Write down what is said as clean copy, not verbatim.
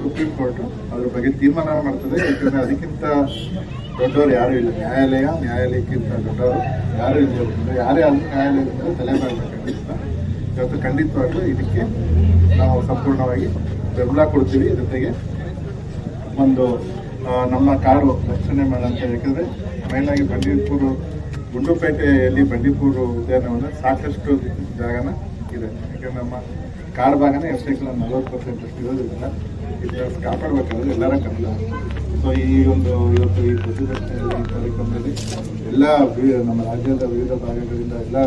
Supreme court ಅದ್ರ ಬಗ್ಗೆ ತೀರ್ಮಾನ ಮಾಡ್ತದೆ. ಯಾಕಂದ್ರೆ ಅದಕ್ಕಿಂತ ದೊಡ್ಡವರು ಯಾರು ಇಲ್ಲ. ನ್ಯಾಯಾಲಯಕ್ಕಿಂತ ದೊಡ್ಡವರು ಯಾರು ಇಲ್ಲ. ಯಾರೇ ಆದ್ರೂ ನ್ಯಾಯಾಲಯದಿಂದ ತಲೆ ಮಾಡಬೇಕಾಗಿತ್ತ. ಇವತ್ತು ಖಂಡಿತವಾಗ್ಲೂ ಇದಕ್ಕೆ ನಾವು ಸಂಪೂರ್ಣವಾಗಿ ಬೆಂಬಲ ಕೊಡ್ತೀವಿ. ಜೊತೆಗೆ ಒಂದು ನಮ್ಮ ಕಾಡು ರಕ್ಷಣೆ ಮಾಡೋಂಥ, ಯಾಕಂದರೆ ಮೇಲಾಗಿ ಬಂಡೀಪುರ ಗುಂಡ್ಲುಪೇಟೆಯಲ್ಲಿ ಬಂಡೀಪುರ ಉದ್ಯಾನವನ ಸಾಕಷ್ಟು ಜಾಗನ ಇದೆ. ಯಾಕಂದ್ರೆ ನಮ್ಮ ಕಾಡು ಭಾಗನೇ ಎಷ್ಟೇಕಲ್ಲ 40% ಅಷ್ಟು ಇರೋದ್ರಿಂದ ಇದನ್ನ ಕಾಪಾಡಬೇಕಾದ್ರೆ ಎಲ್ಲರ ಕರ್ತವ್ಯ. ಸೊ ಈ ಒಂದು ಇವತ್ತು ಈ ಪ್ರತಿಭಟನೆಯಲ್ಲಿ ಈ ಕಾರ್ಯಕ್ರಮದಲ್ಲಿ ಎಲ್ಲ ನಮ್ಮ ರಾಜ್ಯದ ವಿವಿಧ ಭಾಗಗಳಿಂದ ಎಲ್ಲ